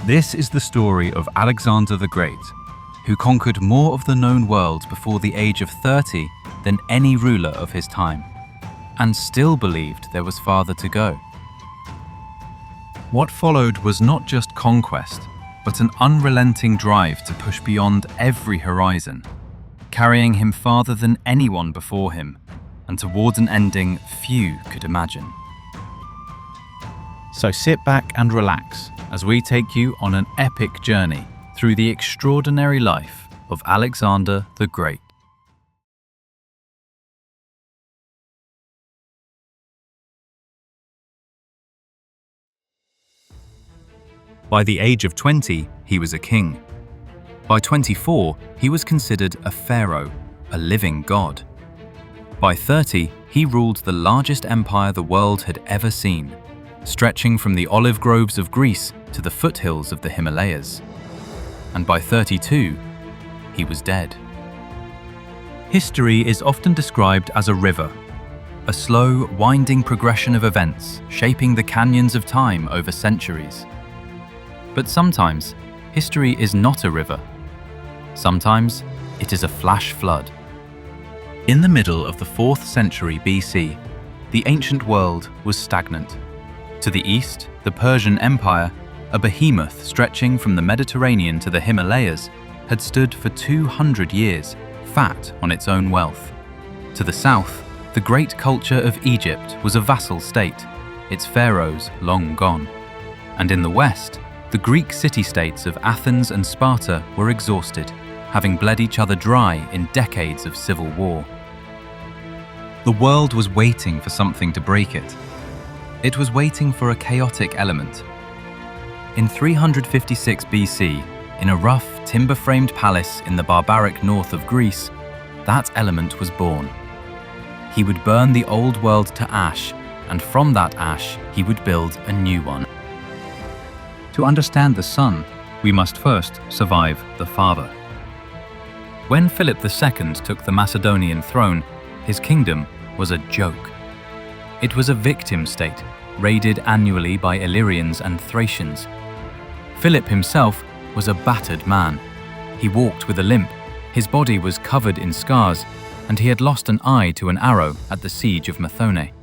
This is the story of Alexander the Great, who conquered more of the known world before the age of 30 than any ruler of his time, and still believed there was farther to go. What followed was not just conquest, but an unrelenting drive to push beyond every horizon, carrying him farther than anyone before him, and towards an ending few could imagine. So sit back and relax as we take you on an epic journey through the extraordinary life of Alexander the Great. By the age of 20, he was a king. By 24, he was considered a pharaoh, a living god. By 30, he ruled the largest empire the world had ever seen, stretching from the olive groves of Greece to the foothills of the Himalayas. And by 32, he was dead. History is often described as a river, a slow, winding progression of events shaping the canyons of time over centuries. But sometimes, history is not a river. Sometimes, it is a flash flood. In the middle of the 4th century BC, the ancient world was stagnant. To the east, the Persian Empire, a behemoth stretching from the Mediterranean to the Himalayas, had stood for 200 years, fat on its own wealth. To the south, the great culture of Egypt was a vassal state, its pharaohs long gone. And in the west, the Greek city-states of Athens and Sparta were exhausted, having bled each other dry in decades of civil war. The world was waiting for something to break it. It was waiting for a chaotic element. In 356 BC, in a rough, timber-framed palace in the barbaric north of Greece, that element was born. He would burn the old world to ash, and from that ash, he would build a new one. To understand the son, we must first survive the father. When Philip II took the Macedonian throne, his kingdom was a joke. It was a victim state, raided annually by Illyrians and Thracians. Philip himself was a battered man. He walked with a limp, his body was covered in scars, and he had lost an eye to an arrow at the siege of Methone.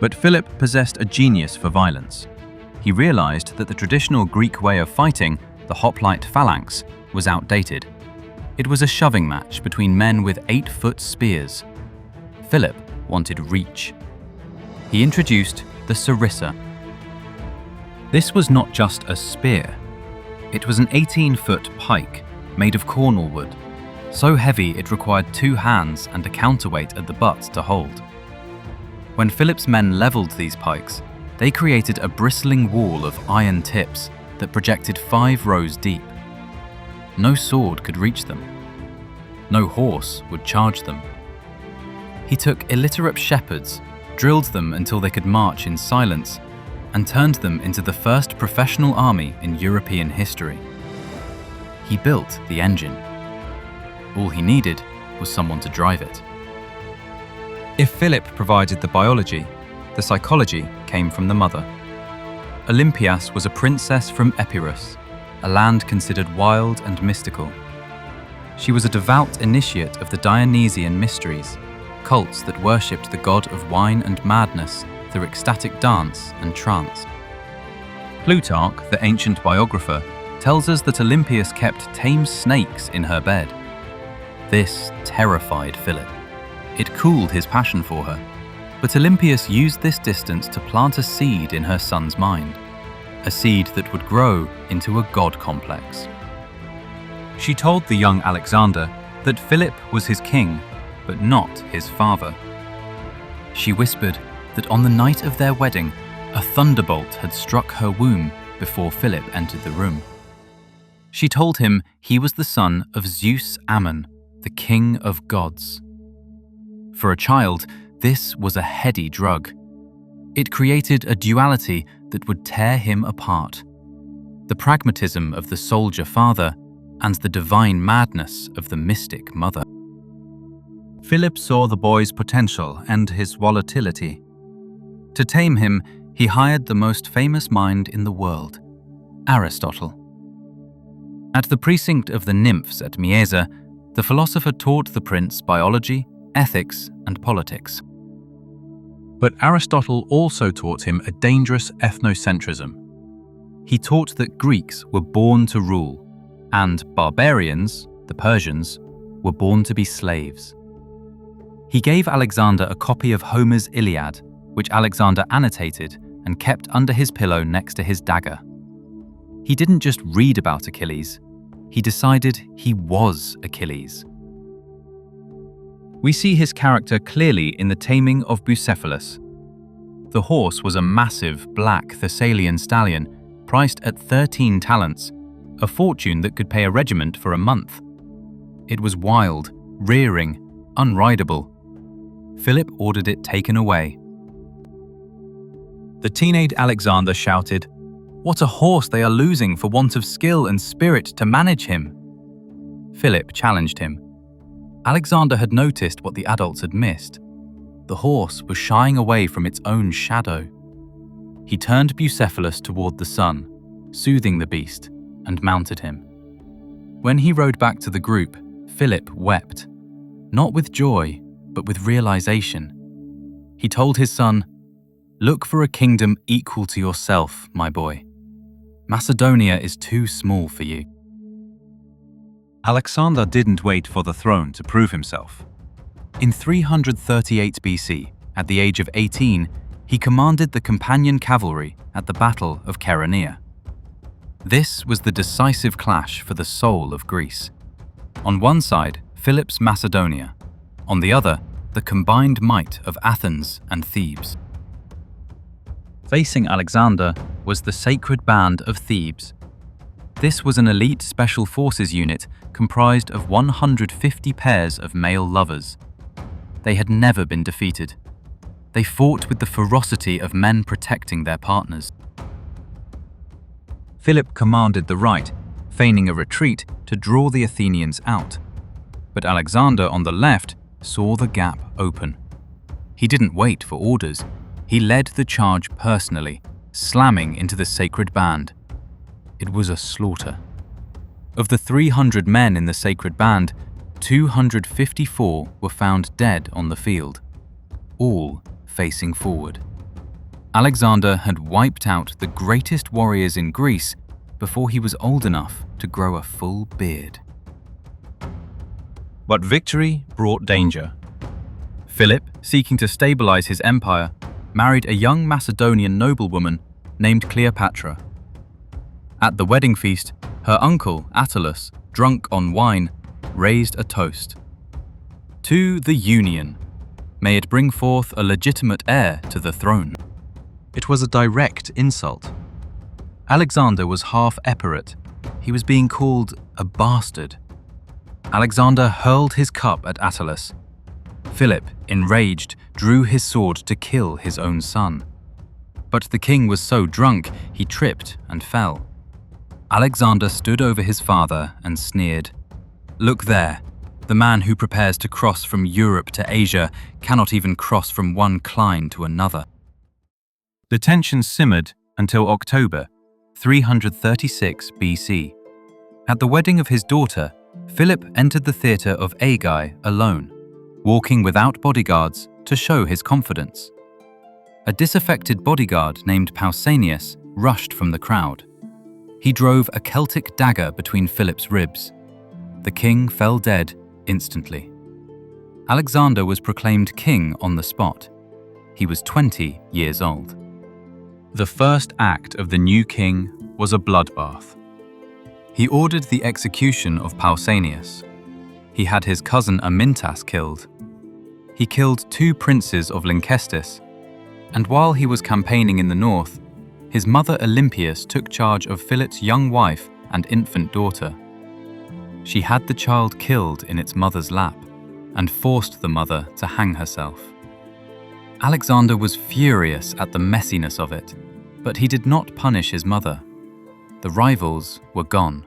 But Philip possessed a genius for violence. He realized that the traditional Greek way of fighting, the hoplite phalanx, was outdated. It was a shoving match between men with 8-foot spears. Philip wanted reach. He introduced the sarissa. This was not just a spear. It was an 18-foot pike made of cornel wood, so heavy it required 2 hands and a counterweight at the butt to hold. When Philip's men leveled these pikes, they created a bristling wall of iron tips that projected 5 rows deep. No sword could reach them. No horse would charge them. He took illiterate shepherds, drilled them until they could march in silence, and turned them into the first professional army in European history. He built the engine. All he needed was someone to drive it. If Philip provided the biology, the psychology came from the mother. Olympias was a princess from Epirus, a land considered wild and mystical. She was a devout initiate of the Dionysian mysteries, cults that worshipped the god of wine and madness through ecstatic dance and trance. Plutarch, the ancient biographer, tells us that Olympias kept tame snakes in her bed. This terrified Philip. It cooled his passion for her. But Olympias used this distance to plant a seed in her son's mind, a seed that would grow into a god complex. She told the young Alexander that Philip was his king, but not his father. She whispered that on the night of their wedding, a thunderbolt had struck her womb before Philip entered the room. She told him he was the son of Zeus Ammon, the king of gods. For a child, this was a heady drug. It created a duality that would tear him apart. The pragmatism of the soldier father and the divine madness of the mystic mother. Philip saw the boy's potential and his volatility. To tame him, he hired the most famous mind in the world. Aristotle. At the precinct of the nymphs at Mieza, the philosopher taught the prince biology, ethics, and politics. But Aristotle also taught him a dangerous ethnocentrism. He taught that Greeks were born to rule, and barbarians, the Persians, were born to be slaves. He gave Alexander a copy of Homer's Iliad, which Alexander annotated and kept under his pillow next to his dagger. He didn't just read about Achilles, he decided he was Achilles. We see his character clearly in the taming of Bucephalus. The horse was a massive black Thessalian stallion priced at 13 talents, a fortune that could pay a regiment for a month. It was wild, rearing, unrideable. Philip ordered it taken away. The teenage Alexander shouted, "What a horse they are losing for want of skill and spirit to manage him!" Philip challenged him. Alexander had noticed what the adults had missed. The horse was shying away from its own shadow. He turned Bucephalus toward the sun, soothing the beast, and mounted him. When he rode back to the group, Philip wept, not with joy, but with realization. He told his son, "Look for a kingdom equal to yourself, my boy. Macedonia is too small for you." Alexander didn't wait for the throne to prove himself. In 338 BC, at the age of 18, he commanded the companion cavalry at the Battle of Chaeronea. This was the decisive clash for the soul of Greece. On one side, Philip's Macedonia. On the other, the combined might of Athens and Thebes. Facing Alexander was the Sacred Band of Thebes. This was an elite special forces unit comprised of 150 pairs of male lovers. They had never been defeated. They fought with the ferocity of men protecting their partners. Philip commanded the right, feigning a retreat to draw the Athenians out. But Alexander on the left saw the gap open. He didn't wait for orders. He led the charge personally, slamming into the Sacred Band. It was a slaughter. Of the 300 men in the Sacred Band, 254 were found dead on the field, all facing forward. Alexander had wiped out the greatest warriors in Greece before he was old enough to grow a full beard. But victory brought danger. Philip, seeking to stabilize his empire, married a young Macedonian noblewoman named Cleopatra. At the wedding feast, her uncle, Attalus, drunk on wine, raised a toast. "To the union. May it bring forth a legitimate heir to the throne." It was a direct insult. Alexander was half Epirot. He was being called a bastard. Alexander hurled his cup at Attalus. Philip, enraged, drew his sword to kill his own son. But the king was so drunk, he tripped and fell. Alexander stood over his father and sneered, "Look there, the man who prepares to cross from Europe to Asia cannot even cross from one clime to another." The tension simmered until October 336 BC. At the wedding of his daughter, Philip entered the theatre of Aigai alone, walking without bodyguards to show his confidence. A disaffected bodyguard named Pausanias rushed from the crowd. He drove a Celtic dagger between Philip's ribs. The king fell dead instantly. Alexander was proclaimed king on the spot. He was 20 years old. The first act of the new king was a bloodbath. He ordered the execution of Pausanias. He had his cousin Amyntas killed. He killed 2 princes of Lynkestis, and while he was campaigning in the north, his mother Olympias took charge of Philip's young wife and infant daughter. She had the child killed in its mother's lap and forced the mother to hang herself. Alexander was furious at the messiness of it, but he did not punish his mother. The rivals were gone.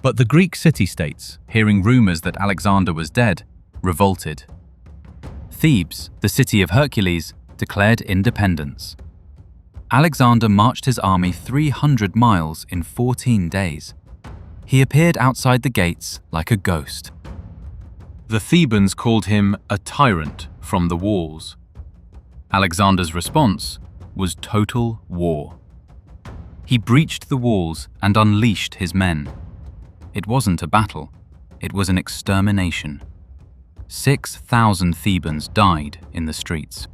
But the Greek city-states, hearing rumors that Alexander was dead, revolted. Thebes, the city of Hercules, declared independence. Alexander marched his army 300 miles in 14 days. He appeared outside the gates like a ghost. The Thebans called him a tyrant from the walls. Alexander's response was total war. He breached the walls and unleashed his men. It wasn't a battle, it was an extermination. 6,000 Thebans died in the streets.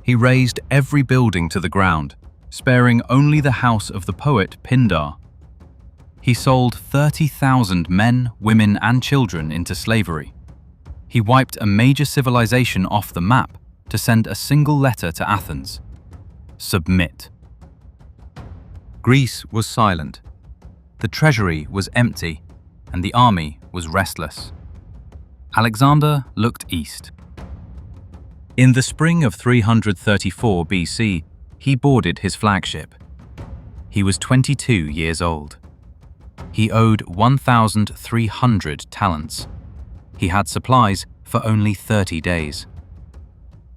He razed every building to the ground, sparing only the house of the poet Pindar. He sold 30,000 men, women, and children into slavery. He wiped a major civilization off the map to send a single letter to Athens: submit. Greece was silent. The treasury was empty, and the army was restless. Alexander looked east. In the spring of 334 BC, he boarded his flagship. He was 22 years old. He owed 1,300 talents. He had supplies for only 30 days.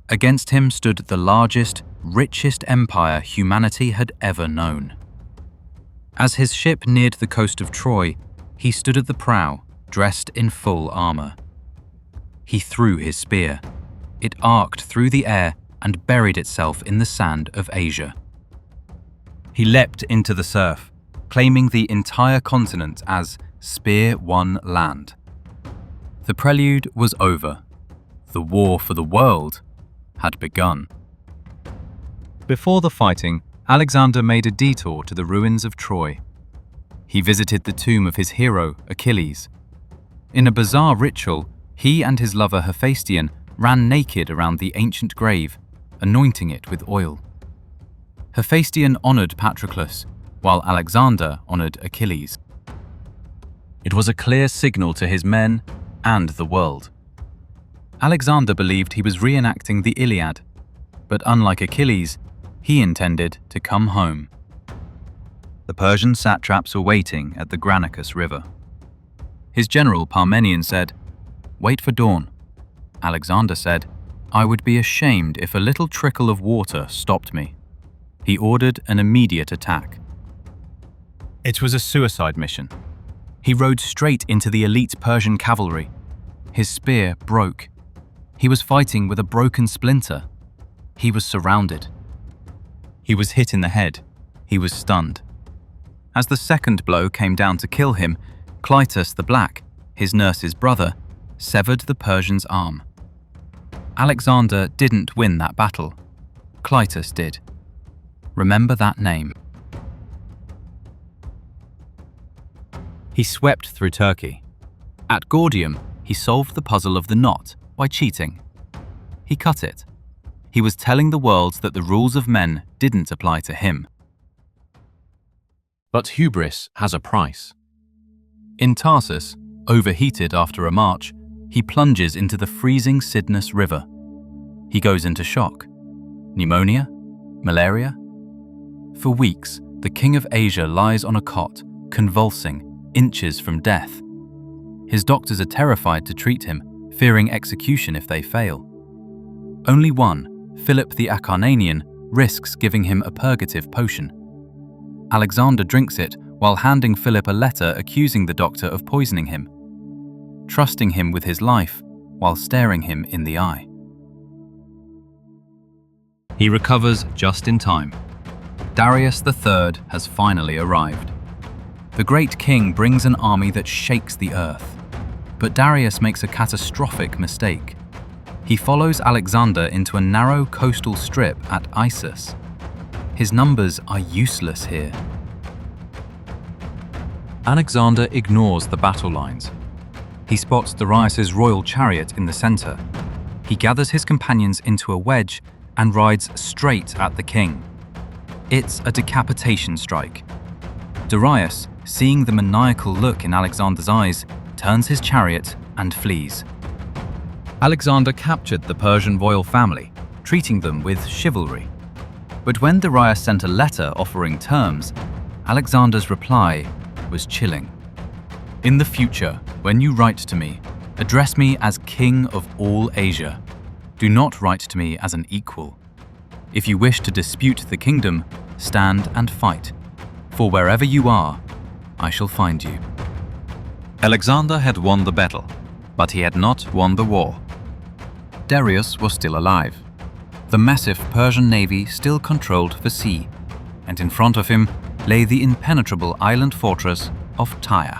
Against him stood the largest, richest empire humanity had ever known. As his ship neared the coast of Troy, he stood at the prow, dressed in full armor. He threw his spear. It arced through the air and buried itself in the sand of Asia. He leapt into the surf, claiming the entire continent as Spear Won Land. The prelude was over. The war for the world had begun. Before the fighting, Alexander made a detour to the ruins of Troy. He visited the tomb of his hero, Achilles. In a bizarre ritual, he and his lover Hephaestion ran naked around the ancient grave, anointing it with oil. Hephaestion honored Patroclus, while Alexander honored Achilles. It was a clear signal to his men and the world. Alexander believed he was reenacting the Iliad, but unlike Achilles, he intended to come home. The Persian satraps were waiting at the Granicus River. His general Parmenion said, "Wait for dawn." Alexander said, "I would be ashamed if a little trickle of water stopped me." He ordered an immediate attack. It was a suicide mission. He rode straight into the elite Persian cavalry. His spear broke. He was fighting with a broken splinter. He was surrounded. He was hit in the head. He was stunned. As the second blow came down to kill him, Clytus the Black, his nurse's brother, severed the Persian's arm. Alexander didn't win that battle. Clytus did. Remember that name. He swept through Turkey. At Gordium, he solved the puzzle of the knot by cheating. He cut it. He was telling the world that the rules of men didn't apply to him. But hubris has a price. In Tarsus, overheated after a march, he plunges into the freezing Cydnus River. He goes into shock. Pneumonia? Malaria? For weeks, the king of Asia lies on a cot, convulsing, inches from death. His doctors are terrified to treat him, fearing execution if they fail. Only one, Philip the Acarnanian, risks giving him a purgative potion. Alexander drinks it while handing Philip a letter accusing the doctor of poisoning him, trusting him with his life while staring him in the eye. He recovers just in time. Darius III has finally arrived. The great king brings an army that shakes the earth. But Darius makes a catastrophic mistake. He follows Alexander into a narrow coastal strip at Issus. His numbers are useless here. Alexander ignores the battle lines. He spots Darius's royal chariot in the center. He gathers his companions into a wedge and rides straight at the king. It's a decapitation strike. Darius, seeing the maniacal look in Alexander's eyes, turns his chariot and flees. Alexander captured the Persian royal family, treating them with chivalry. But when Darius sent a letter offering terms, Alexander's reply was chilling. "In the future, when you write to me, address me as King of all Asia. Do not write to me as an equal. If you wish to dispute the kingdom, stand and fight, for wherever you are, I shall find you." Alexander had won the battle, but he had not won the war. Darius was still alive. The massive Persian navy still controlled the sea, and in front of him lay the impenetrable island fortress of Tyre.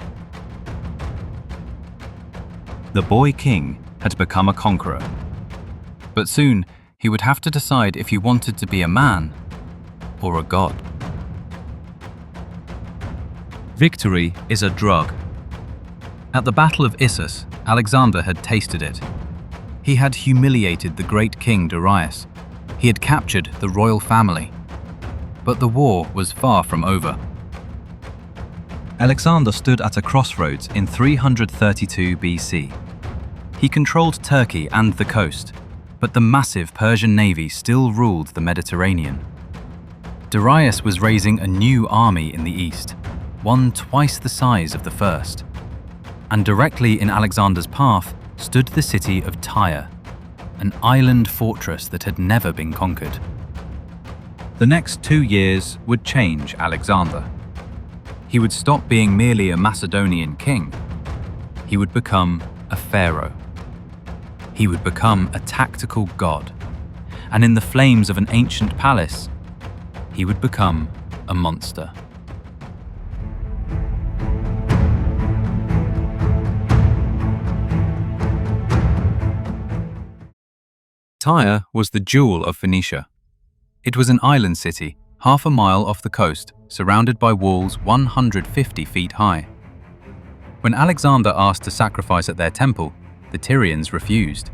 The boy king had become a conqueror, but soon he would have to decide if he wanted to be a man or a god. Victory is a drug. At the Battle of Issus, Alexander had tasted it. He had humiliated the great king Darius. He had captured the royal family. But the war was far from over. Alexander stood at a crossroads in 332 BC. He controlled Turkey and the coast, but the massive Persian navy still ruled the Mediterranean. Darius was raising a new army in the east, one twice the size of the first. And directly in Alexander's path stood the city of Tyre, an island fortress that had never been conquered. The next 2 years would change Alexander. He would stop being merely a Macedonian king. He would become a pharaoh. He would become a tactical god. And in the flames of an ancient palace, he would become a monster. Tyre was the jewel of Phoenicia. It was an island city, half a mile off the coast, surrounded by walls 150 feet high. When Alexander asked to sacrifice at their temple, the Tyrians refused.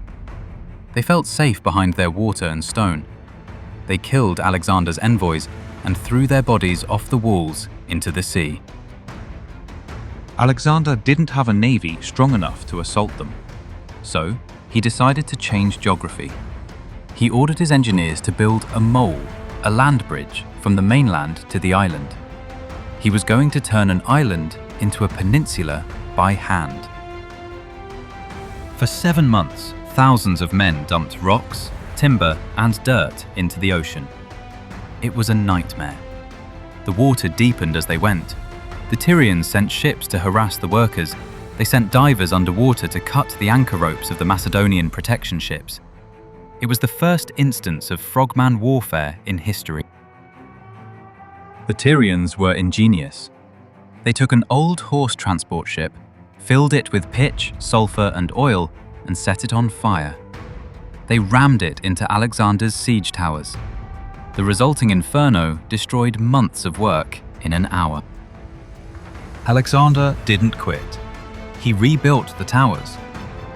They felt safe behind their water and stone. They killed Alexander's envoys and threw their bodies off the walls into the sea. Alexander didn't have a navy strong enough to assault them, so he decided to change geography. He ordered his engineers to build a mole, a land bridge from the mainland to the island. He was going to turn an island into a peninsula by hand. For 7 months, thousands of men dumped rocks, timber, and dirt into the ocean. It was a nightmare. The water deepened as they went. The Tyrians sent ships to harass the workers. They sent divers underwater to cut the anchor ropes of the Macedonian protection ships. It was the first instance of frogman warfare in history. The Tyrians were ingenious. They took an old horse transport ship, filled it with pitch, sulfur, and oil, and set it on fire. They rammed it into Alexander's siege towers. The resulting inferno destroyed months of work in an hour. Alexander didn't quit. He rebuilt the towers.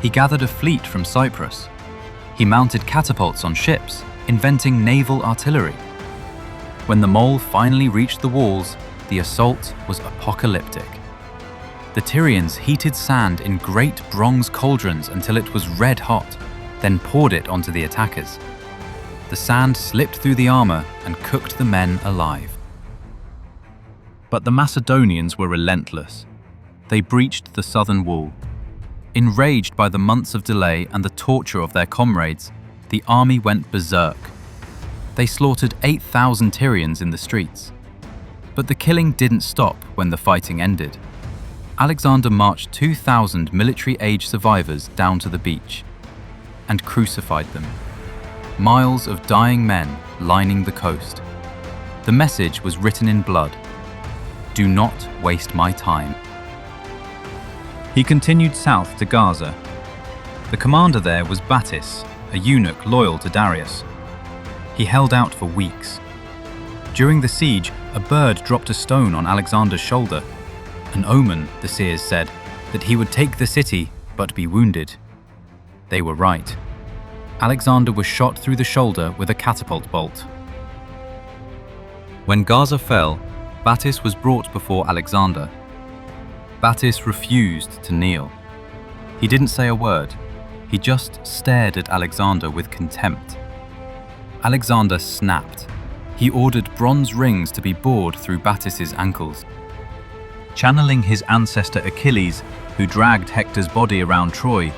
He gathered a fleet from Cyprus. He mounted catapults on ships, inventing naval artillery. When the mole finally reached the walls, the assault was apocalyptic. The Tyrians heated sand in great bronze cauldrons until it was red hot, then poured it onto the attackers. The sand slipped through the armor and cooked the men alive. But the Macedonians were relentless. They breached the southern wall. Enraged by the months of delay and the torture of their comrades, the army went berserk. They slaughtered 8,000 Tyrians in the streets. But the killing didn't stop when the fighting ended. Alexander marched 2,000 military-age survivors down to the beach and crucified them. Miles of dying men lining the coast. The message was written in blood: "Do not waste my time." He continued south to Gaza. The commander there was Battis, a eunuch loyal to Darius. He held out for weeks. During the siege, a bird dropped a stone on Alexander's shoulder. An omen, the seers said, that he would take the city but be wounded. They were right. Alexander was shot through the shoulder with a catapult bolt. When Gaza fell, Battis was brought before Alexander. Battis refused to kneel. He didn't say a word. He just stared at Alexander with contempt. Alexander snapped. He ordered bronze rings to be bored through Battis's ankles. Channeling his ancestor Achilles, who dragged Hector's body around Troy,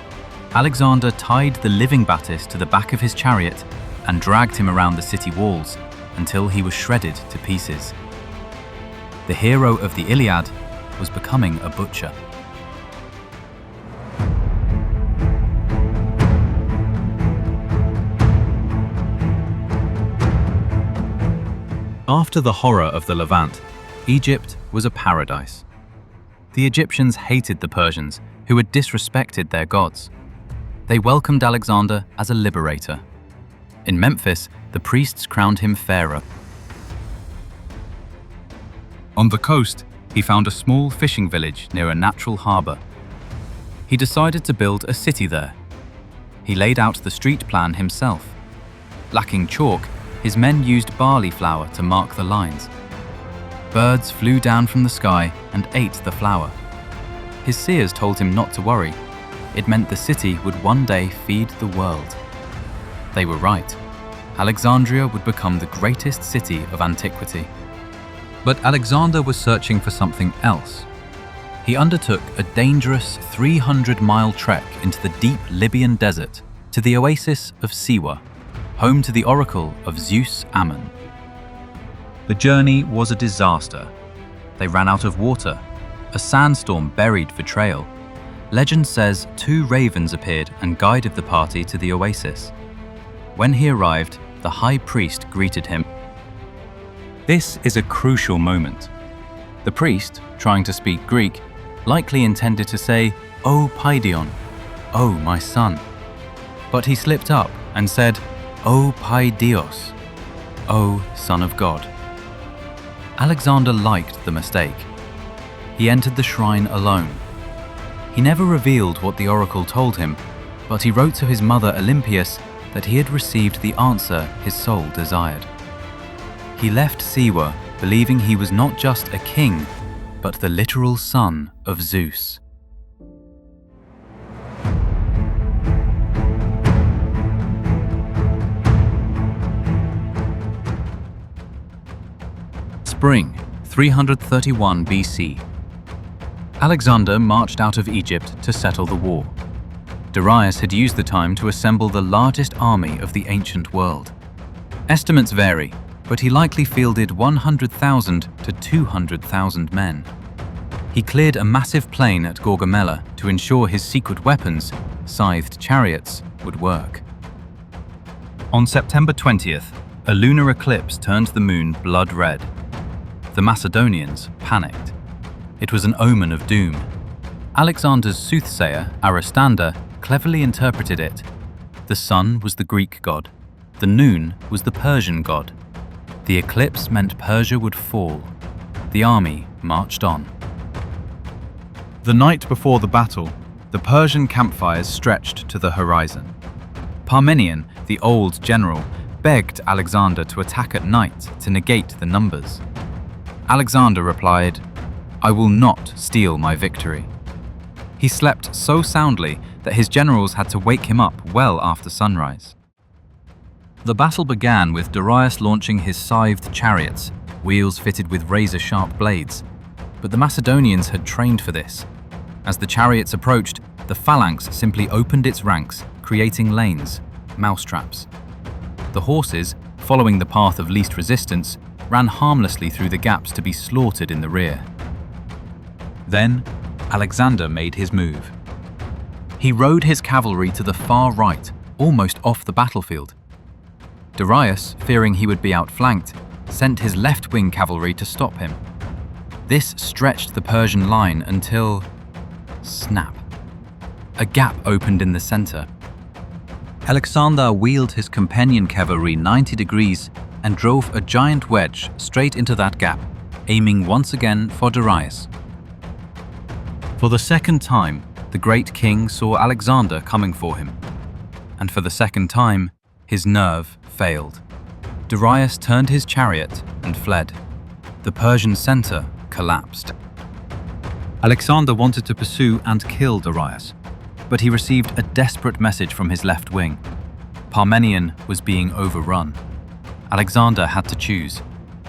Alexander tied the living Battis to the back of his chariot and dragged him around the city walls until he was shredded to pieces. The hero of the Iliad was becoming a butcher. After the horror of the Levant, Egypt was a paradise. The Egyptians hated the Persians, who had disrespected their gods. They welcomed Alexander as a liberator. In Memphis, the priests crowned him pharaoh. On the coast, he found a small fishing village near a natural harbor. He decided to build a city there. He laid out the street plan himself. Lacking chalk, his men used barley flour to mark the lines. Birds flew down from the sky and ate the flour. His seers told him not to worry. It meant the city would one day feed the world. They were right. Alexandria would become the greatest city of antiquity. But Alexander was searching for something else. He undertook a dangerous 300-mile trek into the deep Libyan desert to the oasis of Siwa, home to the oracle of Zeus Ammon. The journey was a disaster. They ran out of water. A sandstorm buried the trail. Legend says 2 ravens appeared and guided the party to the oasis. When he arrived, the high priest greeted him. This is a crucial moment. The priest, trying to speak Greek, likely intended to say, "O Paidion," "O my son." But he slipped up and said, "O Paidios," "O Son of God." Alexander liked the mistake. He entered the shrine alone. He never revealed what the oracle told him, but he wrote to his mother Olympias that he had received the answer his soul desired. He left Siwa believing he was not just a king, but the literal son of Zeus. Spring, 331 BC. Alexander marched out of Egypt to settle the war. Darius had used the time to assemble the largest army of the ancient world. Estimates vary, but he likely fielded 100,000 to 200,000 men. He cleared a massive plain at Gaugamela to ensure his secret weapons, scythed chariots, would work. On September 20th, a lunar eclipse turned the moon blood red. The Macedonians panicked. It was an omen of doom. Alexander's soothsayer, Aristander, cleverly interpreted it. The sun was the Greek god. The noon was the Persian god. The eclipse meant Persia would fall. The army marched on. The night before the battle, the Persian campfires stretched to the horizon. Parmenion, the old general, begged Alexander to attack at night to negate the numbers. Alexander replied, "I will not steal my victory." He slept so soundly that his generals had to wake him up well after sunrise. The battle began with Darius launching his scythed chariots, wheels fitted with razor-sharp blades. But the Macedonians had trained for this. As the chariots approached, the phalanx simply opened its ranks, creating lanes, mousetraps. The horses, following the path of least resistance, ran harmlessly through the gaps to be slaughtered in the rear. Then, Alexander made his move. He rode his cavalry to the far right, almost off the battlefield. Darius, fearing he would be outflanked, sent his left-wing cavalry to stop him. This stretched the Persian line until... snap. A gap opened in the center. Alexander wheeled his companion cavalry 90 degrees and drove a giant wedge straight into that gap, aiming once again for Darius. For the second time, the great king saw Alexander coming for him. And for the second time, his nerve failed. Darius turned his chariot and fled. The Persian center collapsed. Alexander wanted to pursue and kill Darius, but he received a desperate message from his left wing. Parmenion was being overrun. Alexander had to choose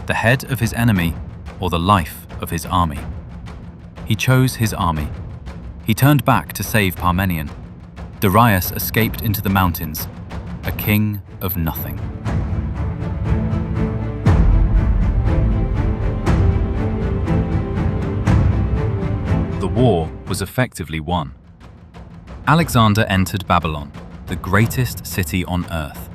the head of his enemy or the life of his army. He chose his army. He turned back to save Parmenion. Darius escaped into the mountains, a king of nothing. The war was effectively won. Alexander entered Babylon, the greatest city on earth.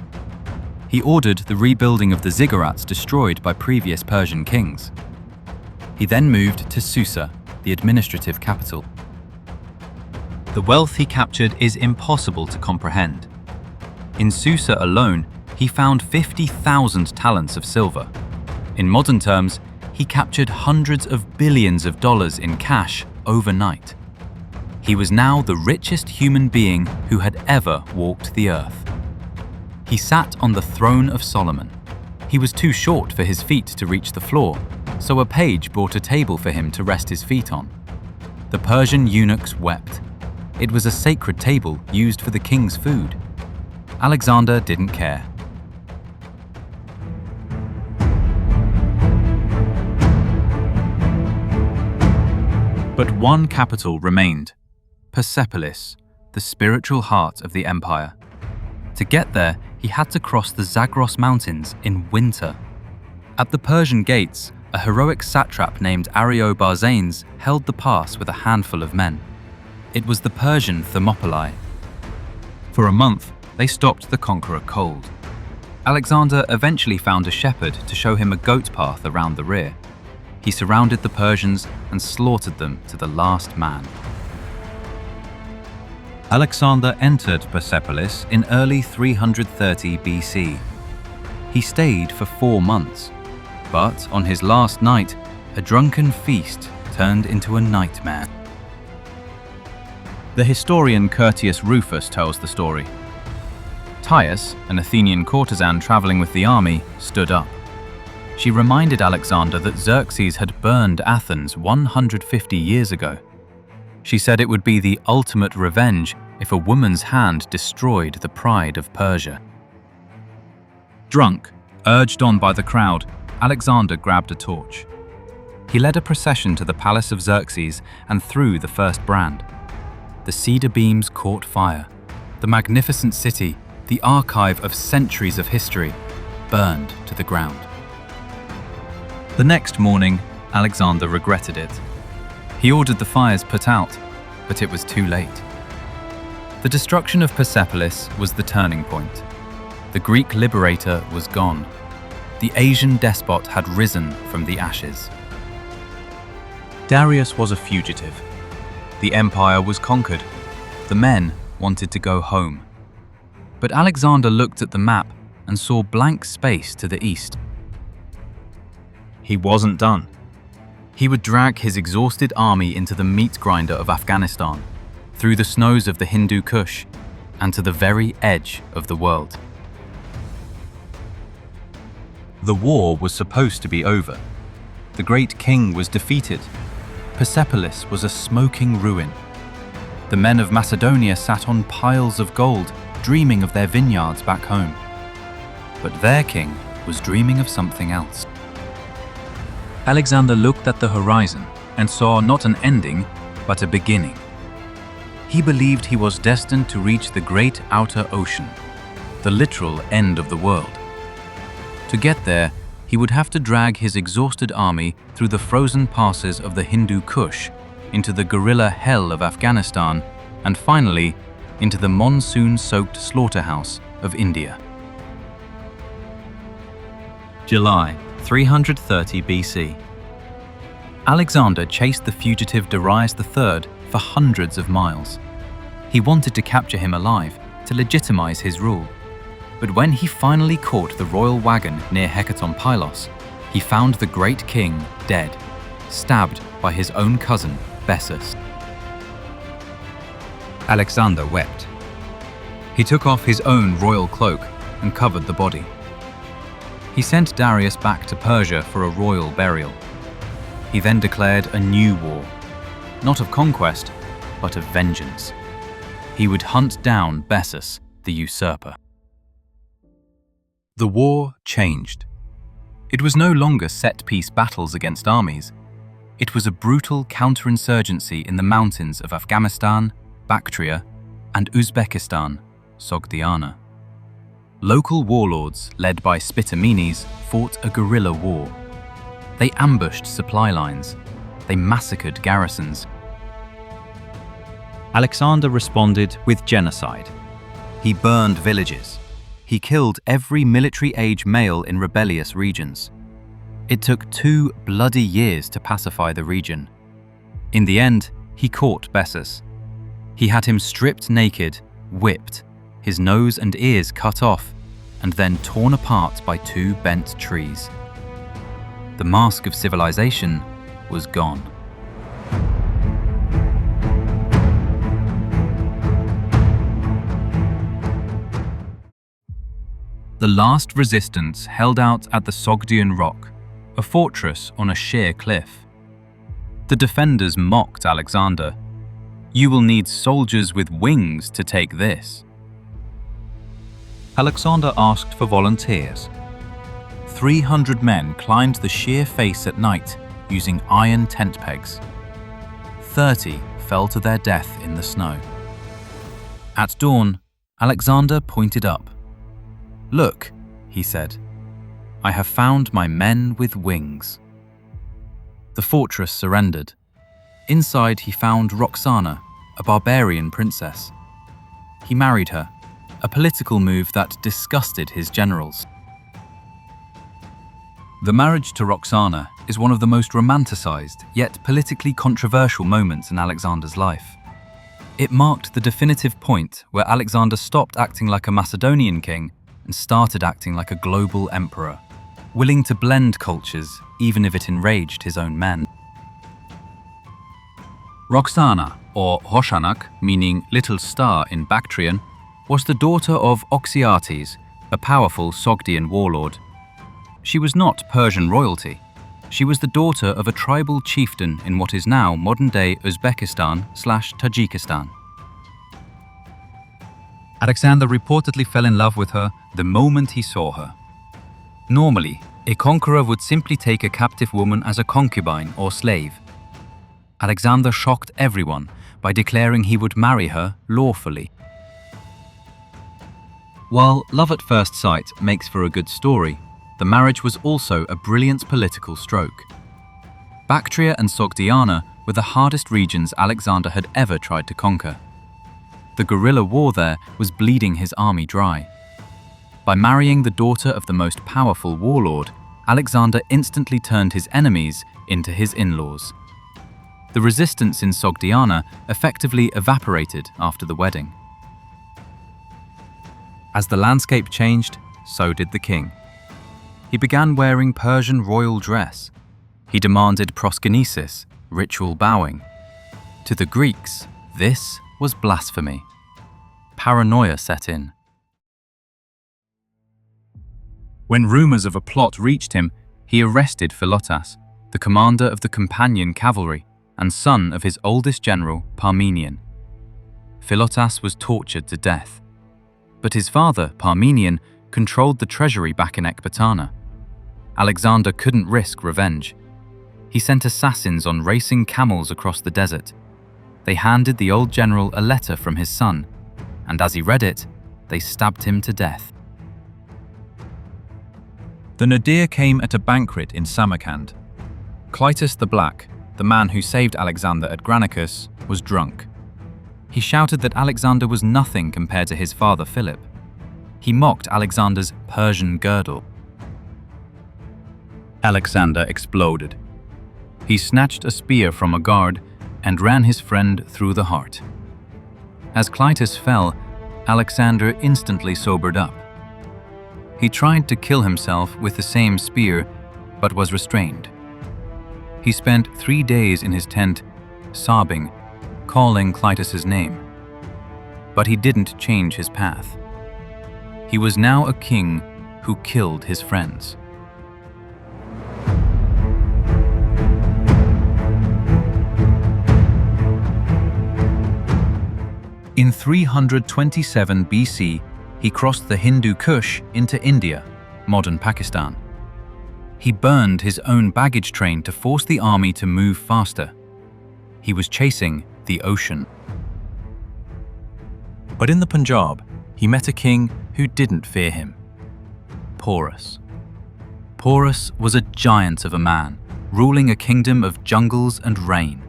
He ordered the rebuilding of the ziggurats destroyed by previous Persian kings. He then moved to Susa, the administrative capital. The wealth he captured is impossible to comprehend. In Susa alone, he found 50,000 talents of silver. In modern terms, he captured hundreds of billions of dollars in cash overnight. He was now the richest human being who had ever walked the earth. He sat on the throne of Solomon. He was too short for his feet to reach the floor, so a page brought a table for him to rest his feet on. The Persian eunuchs wept. It was a sacred table used for the king's food. Alexander didn't care. But one capital remained: Persepolis, the spiritual heart of the empire. To get there, he had to cross the Zagros Mountains in winter. At the Persian gates, a heroic satrap named Ariobarzanes held the pass with a handful of men. It was the Persian Thermopylae. For a month, they stopped the conqueror cold. Alexander eventually found a shepherd to show him a goat path around the rear. He surrounded the Persians and slaughtered them to the last man. Alexander entered Persepolis in early 330 BC. He stayed for 4 months, but on his last night, a drunken feast turned into a nightmare. The historian Curtius Rufus tells the story. Thais, an Athenian courtesan traveling with the army, stood up. She reminded Alexander that Xerxes had burned Athens 150 years ago. She said it would be the ultimate revenge if a woman's hand destroyed the pride of Persia. Drunk, urged on by the crowd, Alexander grabbed a torch. He led a procession to the palace of Xerxes and threw the first brand. The cedar beams caught fire. The magnificent city, the archive of centuries of history, burned to the ground. The next morning, Alexander regretted it. He ordered the fires put out, but it was too late. The destruction of Persepolis was the turning point. The Greek liberator was gone. The Asian despot had risen from the ashes. Darius was a fugitive. The empire was conquered. The men wanted to go home. But Alexander looked at the map and saw blank space to the east. He wasn't done. He would drag his exhausted army into the meat grinder of Afghanistan, through the snows of the Hindu Kush, and to the very edge of the world. The war was supposed to be over. The great king was defeated. Persepolis was a smoking ruin. The men of Macedonia sat on piles of gold, dreaming of their vineyards back home. But their king was dreaming of something else. Alexander looked at the horizon and saw not an ending, but a beginning. He believed he was destined to reach the great outer ocean, the literal end of the world. To get there, he would have to drag his exhausted army through the frozen passes of the Hindu Kush, into the guerrilla hell of Afghanistan, and finally, into the monsoon-soaked slaughterhouse of India. July 330 BC. Alexander chased the fugitive Darius III for hundreds of miles. He wanted to capture him alive to legitimize his rule. But when he finally caught the royal wagon near Hecaton Pylos, he found the great king dead, stabbed by his own cousin, Bessus. Alexander wept. He took off his own royal cloak and covered the body. He sent Darius back to Persia for a royal burial. He then declared a new war, not of conquest, but of vengeance. He would hunt down Bessus, the usurper. The war changed. It was no longer set-piece battles against armies. It was a brutal counterinsurgency in the mountains of Afghanistan, Bactria, and Uzbekistan, Sogdiana. local warlords led by Spitamenes fought a guerrilla war. They ambushed supply lines. They massacred garrisons. Alexander responded with genocide. He burned villages. He killed every military-age male in rebellious regions. It took 2 bloody years to pacify the region. In the end, he caught Bessus. He had him stripped naked, whipped, his nose and ears cut off, and then torn apart by 2 bent trees. The mask of civilization was gone. The last resistance held out at the Sogdian Rock, a fortress on a sheer cliff. The defenders mocked Alexander. "You will need soldiers with wings to take this." Alexander asked for volunteers. 300 men climbed the sheer face at night using iron tent pegs. 30 fell to their death in the snow. At dawn, Alexander pointed up. "Look," he said, "I have found my men with wings." The fortress surrendered. Inside he found Roxana, a barbarian princess. He married her, a political move that disgusted his generals. The marriage to Roxana is one of the most romanticized yet politically controversial moments in Alexander's life. It marked the definitive point where Alexander stopped acting like a Macedonian king and started acting like a global emperor, willing to blend cultures even if it enraged his own men. Roxana, or Hoshanak, meaning little star in Bactrian, was the daughter of Oxyates, a powerful Sogdian warlord. She was not Persian royalty. She was the daughter of a tribal chieftain in what is now modern-day Uzbekistan/Tajikistan. Alexander reportedly fell in love with her the moment he saw her. Normally, a conqueror would simply take a captive woman as a concubine or slave. Alexander shocked everyone by declaring he would marry her lawfully. While love at first sight makes for a good story, the marriage was also a brilliant political stroke. Bactria and Sogdiana were the hardest regions Alexander had ever tried to conquer. The guerrilla war there was bleeding his army dry. By marrying the daughter of the most powerful warlord, Alexander instantly turned his enemies into his in-laws. The resistance in Sogdiana effectively evaporated after the wedding. As the landscape changed, so did the king. He began wearing Persian royal dress. He demanded proskynesis, ritual bowing. To the Greeks, this was blasphemy. Paranoia set in. When rumors of a plot reached him, he arrested Philotas, the commander of the Campanian cavalry and son of his oldest general, Parmenion. Philotas was tortured to death. But his father, Parmenion, controlled the treasury back in Ecbatana. Alexander couldn't risk revenge. He sent assassins on racing camels across the desert. They handed the old general a letter from his son, and as he read it, they stabbed him to death. The nadir came at a banquet in Samarkand. Clitus the Black, the man who saved Alexander at Granicus, was drunk. He shouted that Alexander was nothing compared to his father Philip. He mocked Alexander's Persian girdle. Alexander exploded. He snatched a spear from a guard and ran his friend through the heart. As Clitus fell, Alexander instantly sobered up. He tried to kill himself with the same spear, but was restrained. He spent 3 days in his tent, sobbing, calling Clitus's name. But he didn't change his path. He was now a king who killed his friends. In 327 BC, he crossed the Hindu Kush into India, modern Pakistan. He burned his own baggage train to force the army to move faster. He was chasing the ocean. But in the Punjab, he met a king who didn't fear him: Porus. Porus was a giant of a man, ruling a kingdom of jungles and rain,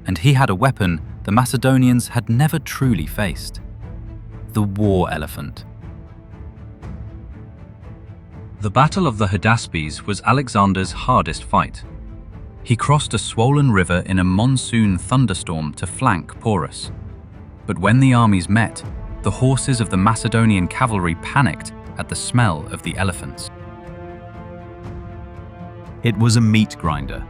and he had a weapon the Macedonians had never truly faced: the war elephant. The Battle of the Hydaspes was Alexander's hardest fight. He crossed a swollen river in a monsoon thunderstorm to flank Porus. But when the armies met, the horses of the Macedonian cavalry panicked at the smell of the elephants. It was a meat grinder.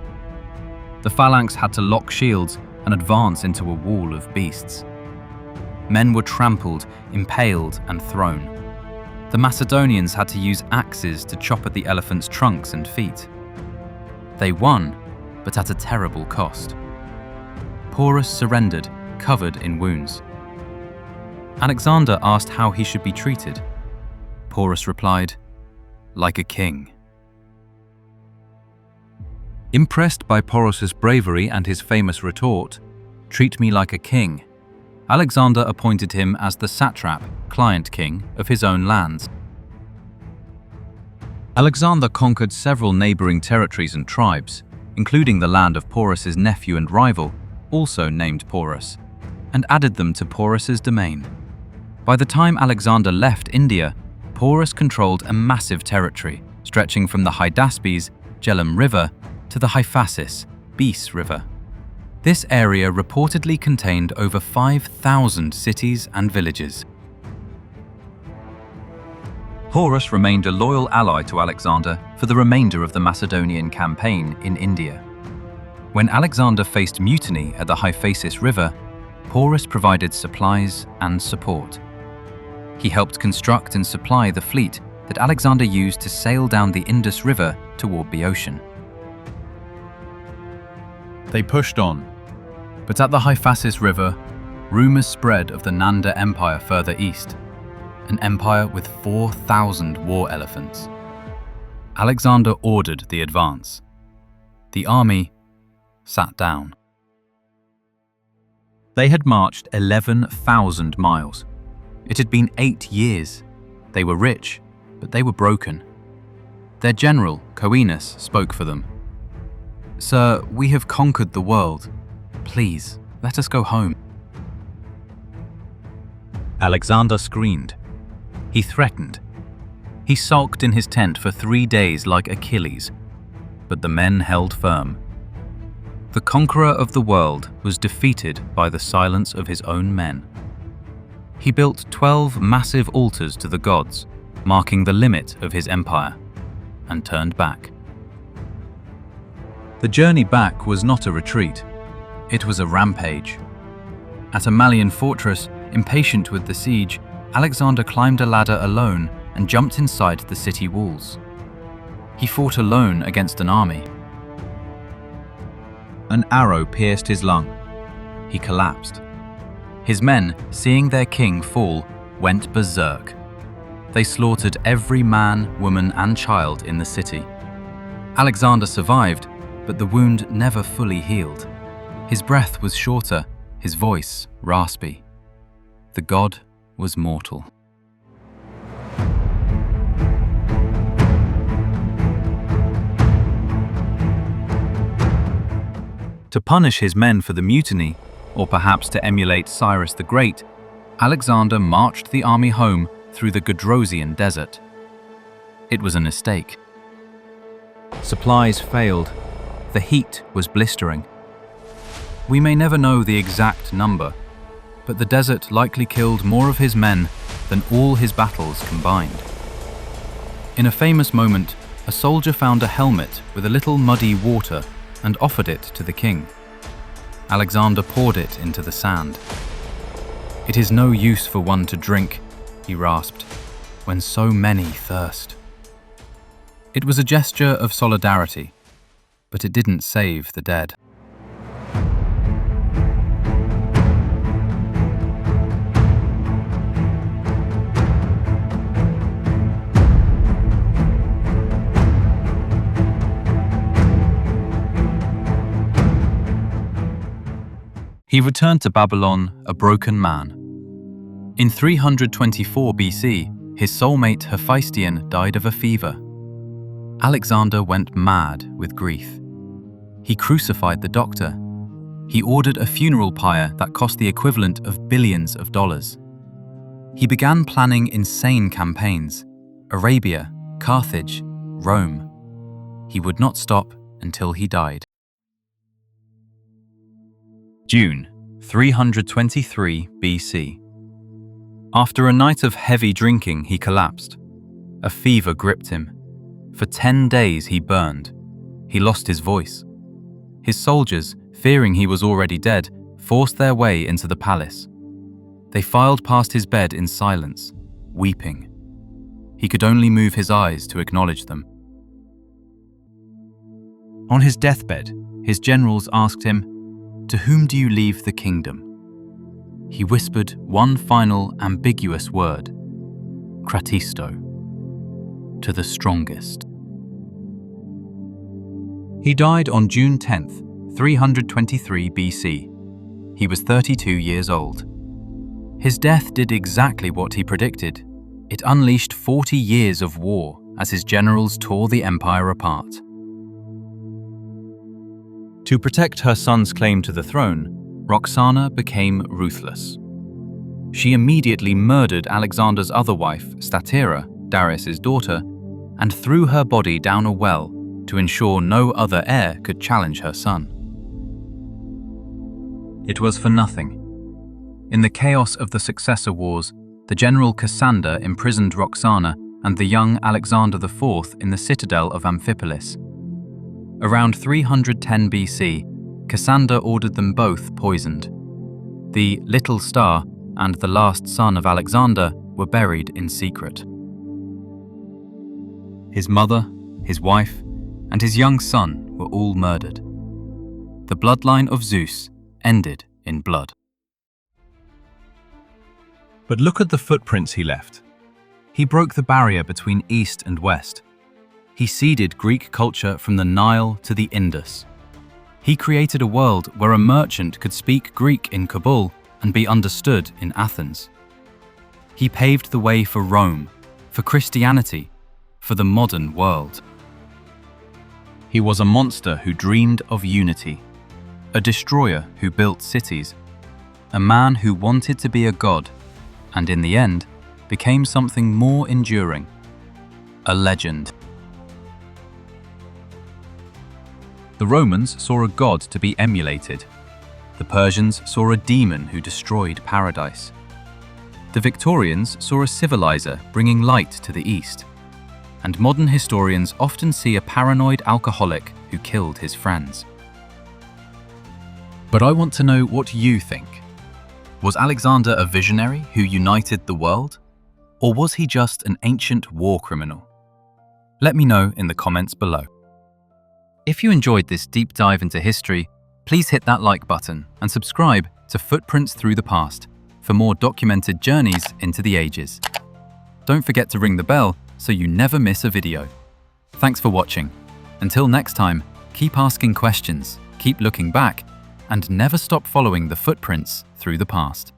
The phalanx had to lock shields and advance into a wall of beasts. Men were trampled, impaled, and thrown. The Macedonians had to use axes to chop at the elephants' trunks and feet. They won, but at a terrible cost. Porus surrendered, covered in wounds. Alexander asked how he should be treated. Porus replied, "Like a king." Impressed by Porus's bravery and his famous retort, "Treat me like a king," Alexander appointed him as the satrap, client king, of his own lands. Alexander conquered several neighboring territories and tribes, including the land of Porus's nephew and rival, also named Porus, and added them to Porus's domain. By the time Alexander left India, Porus controlled a massive territory, stretching from the Hydaspes, Jhelum River, to the Hyphasis, Beis River. This area reportedly contained over 5,000 cities and villages. Porus remained a loyal ally to Alexander for the remainder of the Macedonian campaign in India. When Alexander faced mutiny at the Hyphasis River, Porus provided supplies and support. He helped construct and supply the fleet that Alexander used to sail down the Indus River toward the ocean. They pushed on, but at the Hyphasis River, rumors spread of the Nanda Empire further east, an empire with 4,000 war elephants. Alexander ordered the advance. The army sat down. They had marched 11,000 miles. It had been 8 years. They were rich, but they were broken. Their general, Coenus, spoke for them. "Sir, we have conquered the world. Please, let us go home." Alexander screamed. He threatened. He sulked in his tent for 3 days like Achilles, but the men held firm. The conqueror of the world was defeated by the silence of his own men. He built 12 massive altars to the gods, marking the limit of his empire, and turned back. The journey back was not a retreat. It was a rampage. At a Malian fortress, impatient with the siege, Alexander climbed a ladder alone and jumped inside the city walls. He fought alone against an army. An arrow pierced his lung. He collapsed. His men, seeing their king fall, went berserk. They slaughtered every man, woman, and child in the city. Alexander survived, but the wound never fully healed. His breath was shorter, his voice raspy. The god was mortal. To punish his men for the mutiny, or perhaps to emulate Cyrus the Great, Alexander marched the army home through the Gedrosian desert. It was a mistake. Supplies failed. The heat was blistering. We may never know the exact number, but the desert likely killed more of his men than all his battles combined. In a famous moment, a soldier found a helmet with a little muddy water and offered it to the king. Alexander poured it into the sand. "It is no use for one to drink," he rasped, "when so many thirst." It was a gesture of solidarity, but it didn't save the dead. He returned to Babylon a broken man. In 324 BC, His soulmate Hephaestion died of a fever. Alexander went mad with grief. He crucified the doctor. He ordered a funeral pyre that cost the equivalent of billions of dollars. He began planning insane campaigns: Arabia, Carthage, Rome. He would not stop until he died. June 323 BC. After a night of heavy drinking, he collapsed. A fever gripped him. For 10 days he burned. He lost his voice. His soldiers, fearing he was already dead, forced their way into the palace. They filed past his bed in silence, weeping. He could only move his eyes to acknowledge them. On his deathbed, his generals asked him, "To whom do you leave the kingdom?" He whispered one final ambiguous word: "Kratisto," to the strongest. He died on June 10th, 323 BC. He was 32 years old. His death did exactly what he predicted. It unleashed 40 years of war as his generals tore the empire apart. To protect her son's claim to the throne, Roxana became ruthless. She immediately murdered Alexander's other wife, Statira, Darius's daughter, and threw her body down a well to ensure no other heir could challenge her son. It was for nothing. In the chaos of the successor wars, the general Cassander imprisoned Roxana and the young Alexander IV in the citadel of Amphipolis. Around 310 BC, Cassander ordered them both poisoned. The Little Star and the last son of Alexander were buried in secret. His mother, his wife, and his young son were all murdered. The bloodline of Zeus ended in blood. But look at the footprints he left. He broke the barrier between East and West. He seeded Greek culture from the Nile to the Indus. He created a world where a merchant could speak Greek in Kabul and be understood in Athens. He paved the way for Rome, for Christianity, for the modern world. He was a monster who dreamed of unity, a destroyer who built cities, a man who wanted to be a god, and in the end, became something more enduring, a legend. The Romans saw a god to be emulated. The Persians saw a demon who destroyed paradise. The Victorians saw a civilizer bringing light to the East. And modern historians often see a paranoid alcoholic who killed his friends. But I want to know what you think. Was Alexander a visionary who united the world? Or was he just an ancient war criminal? Let me know in the comments below. If you enjoyed this deep dive into history, please hit that like button and subscribe to Footprints Through the Past for more documented journeys into the ages. Don't forget to ring the bell so you never miss a video. Thanks for watching. Until next time, keep asking questions, keep looking back, and never stop following the footprints through the past.